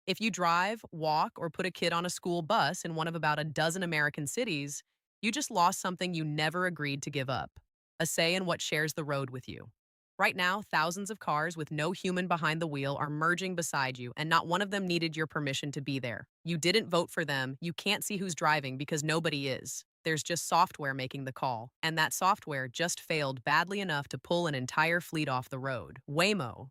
If you drive, walk, or put a kid on a school bus in one of about a dozen American cities, you just lost something you never agreed to give up: a say in what shares the road with you. Right now, thousands of cars with no human behind the wheel are merging beside you, and not one of them needed your permission to be there. You didn't vote for them, you can't see who's driving because nobody is. There's just software making the call, and that software just failed badly enough to pull an entire fleet off the road. Waymo,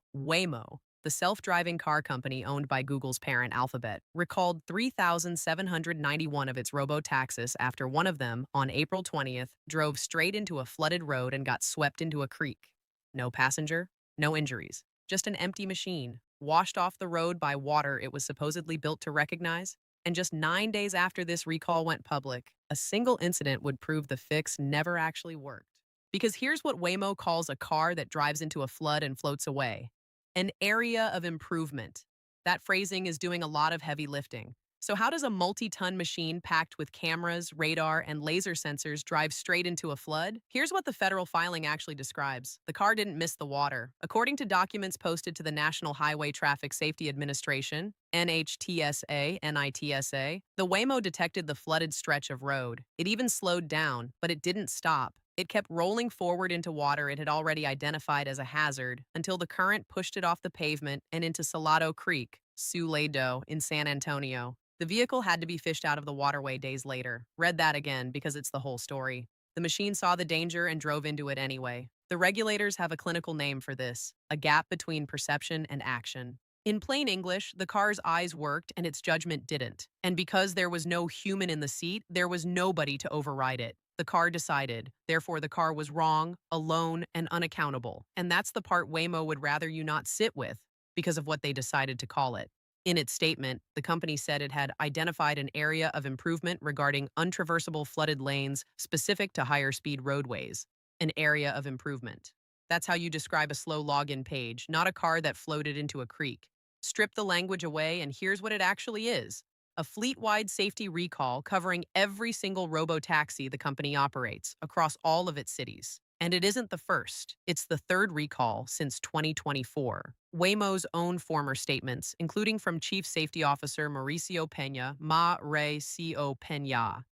the self-driving car company owned by Google's parent Alphabet, recalled 3,791 of its robotaxis after one of them, on April 20th, drove straight into a flooded road and got swept into a creek. No passenger, no injuries, just an empty machine, washed off the road by water it was supposedly built to recognize. And just 9 days after this recall went public, a single incident would prove the fix never actually worked. Because here's what Waymo calls a car that drives into a flood and floats away: an area of improvement. That phrasing is doing a lot of heavy lifting. So, how does a multi-ton machine packed with cameras, radar, and laser sensors drive straight into a flood? Here's what the federal filing actually describes. The car didn't miss the water. According to documents posted to the National Highway Traffic Safety Administration, NHTSA, the Waymo detected the flooded stretch of road. It even slowed down, but it didn't stop. It kept rolling forward into water it had already identified as a hazard until the current pushed it off the pavement and into Salado Creek, Sulado, in San Antonio. The vehicle had to be fished out of the waterway days later. Read that again because it's the whole story. The machine saw the danger and drove into it anyway. The regulators have a clinical name for this: a gap between perception and action. In plain English, the car's eyes worked and its judgment didn't. And because there was no human in the seat, there was nobody to override it. The car decided. Therefore, the car was wrong, alone, and unaccountable. And that's the part Waymo would rather you not sit with because of what they decided to call it. In its statement, the company said it had identified an area of improvement regarding untraversable flooded lanes specific to higher speed roadways. An area of improvement. That's how you describe a slow login page, not a car that floated into a creek. Strip the language away, and here's what it actually is: a fleet-wide safety recall covering every single robotaxi the company operates across all of its cities. And it isn't the first. It's the third recall since 2024. Waymo's own former statements, including from Chief Safety Officer Mauricio Peña,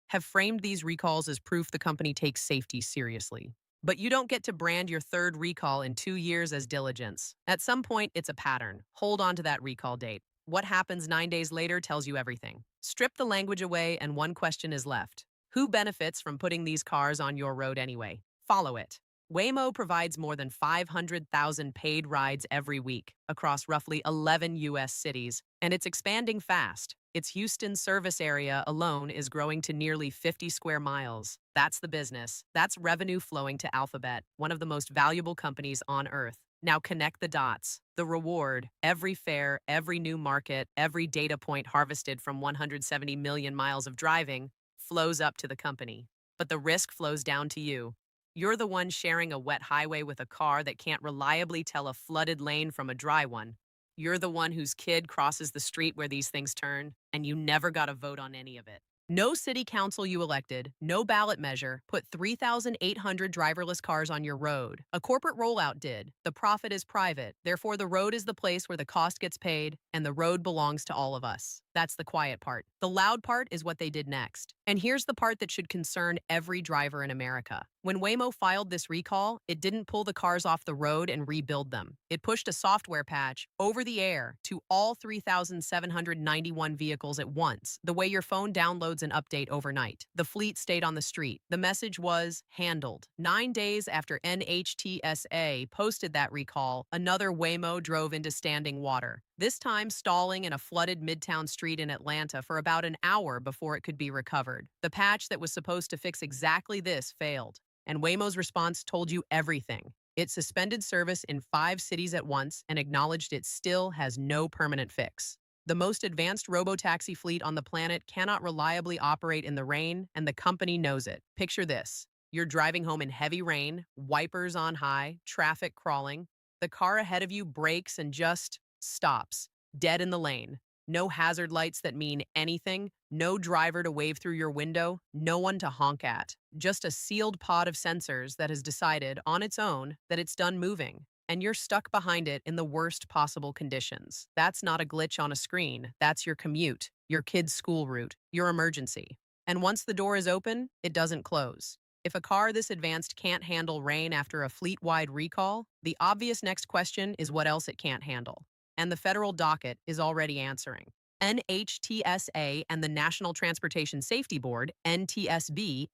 have framed these recalls as proof the company takes safety seriously. But you don't get to brand your third recall in 2 years as diligence. At some point, it's a pattern. Hold on to that recall date. What happens 9 days later tells you everything. Strip the language away, and one question is left: who benefits from putting these cars on your road anyway? Follow it. Waymo provides more than 500,000 paid rides every week across roughly 11 U.S. cities, and it's expanding fast. Its Houston service area alone is growing to nearly 50 square miles. That's the business. That's revenue flowing to Alphabet, one of the most valuable companies on Earth. Now connect the dots. The reward: every fare, every new market, every data point harvested from 170 million miles of driving flows up to the company. But the risk flows down to you. You're the one sharing a wet highway with a car that can't reliably tell a flooded lane from a dry one. You're the one whose kid crosses the street where these things turn, and you never got a vote on any of it. No city council you elected, no ballot measure put 3,800 driverless cars on your road. A corporate rollout did. The profit is private. Therefore, the road is the place where the cost gets paid, and the road belongs to all of us. That's the quiet part. The loud part is what they did next. And here's the part that should concern every driver in America. When Waymo filed this recall, it didn't pull the cars off the road and rebuild them. It pushed a software patch over the air to all 3,791 vehicles at once, the way your phone downloads an update overnight. The fleet stayed on the street. The message was handled. 9 days after NHTSA posted that recall, another Waymo drove into standing water, this time stalling in a flooded midtown street in Atlanta for about an hour before it could be recovered. The patch that was supposed to fix exactly this failed, and Waymo's response told you everything. It suspended service in 5 cities at once and acknowledged it still has no permanent fix. The most advanced robotaxi fleet on the planet cannot reliably operate in the rain, and the company knows it. Picture this. You're driving home in heavy rain, wipers on high, traffic crawling. The car ahead of you brakes and just stops, dead in the lane. No hazard lights that mean anything, no driver to wave through your window, no one to honk at. Just a sealed pod of sensors that has decided on its own that it's done moving. and you're stuck behind it in the worst possible conditions. That's not a glitch on a screen. That's your commute, your kid's school route, your emergency. And once the door is open, it doesn't close. If a car this advanced can't handle rain after a fleet-wide recall, the obvious next question is what else it can't handle. And the federal docket is already answering. NHTSA and the National Transportation Safety Board, NTSB,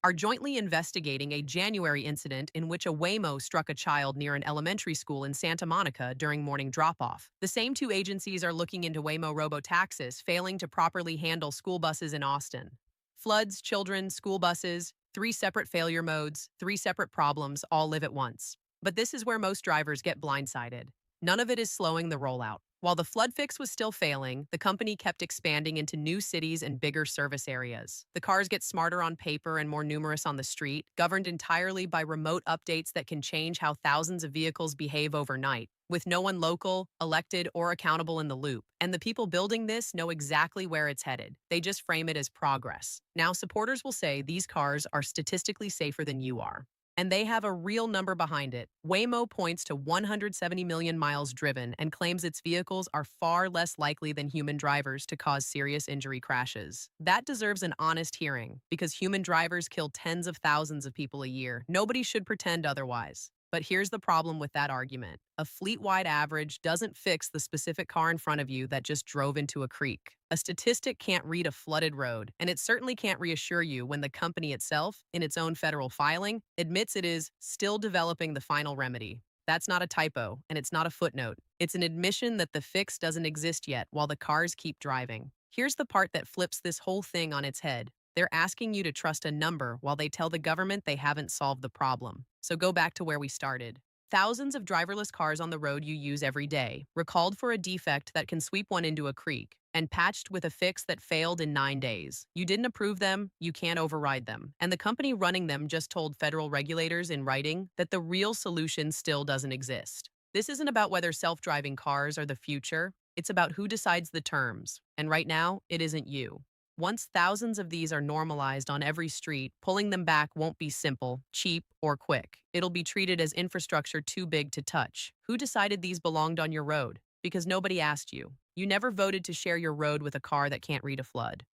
are jointly investigating a January incident in which a Waymo struck a child near an elementary school in Santa Monica during morning drop-off. The same two agencies are looking into Waymo robotaxis failing to properly handle school buses in Austin. Floods, children, school buses, three separate failure modes, three separate problems, all live at once. But this is where most drivers get blindsided. None of it is slowing the rollout. While the flood fix was still failing, the company kept expanding into new cities and bigger service areas. The cars get smarter on paper and more numerous on the street, governed entirely by remote updates that can change how thousands of vehicles behave overnight, with no one local, elected, or accountable in the loop. And the people building this know exactly where it's headed. They just frame it as progress. Now, supporters will say these cars are statistically safer than you are. And they have a real number behind it. Waymo points to 170 million miles driven and claims its vehicles are far less likely than human drivers to cause serious injury crashes. That deserves an honest hearing, because human drivers kill tens of thousands of people a year. Nobody should pretend otherwise. But here's the problem with that argument. A fleet-wide average doesn't fix the specific car in front of you that just drove into a creek. A statistic can't read a flooded road, and it certainly can't reassure you when the company itself, in its own federal filing, admits it is still developing the final remedy. That's not a typo, and it's not a footnote. It's an admission that the fix doesn't exist yet while the cars keep driving. Here's the part that flips this whole thing on its head. They're asking you to trust a number while they tell the government they haven't solved the problem. So go back to where we started. Thousands of driverless cars on the road you use every day, recalled for a defect that can sweep one into a creek, and patched with a fix that failed in 9 days. You didn't approve them, you can't override them. And the company running them just told federal regulators in writing that the real solution still doesn't exist. This isn't about whether self-driving cars are the future. It's about who decides the terms. And right now, it isn't you. Once thousands of these are normalized on every street, pulling them back won't be simple, cheap, or quick. It'll be treated as infrastructure too big to touch. Who decided these belonged on your road? Because nobody asked you. You never voted to share your road with a car that can't read a flood.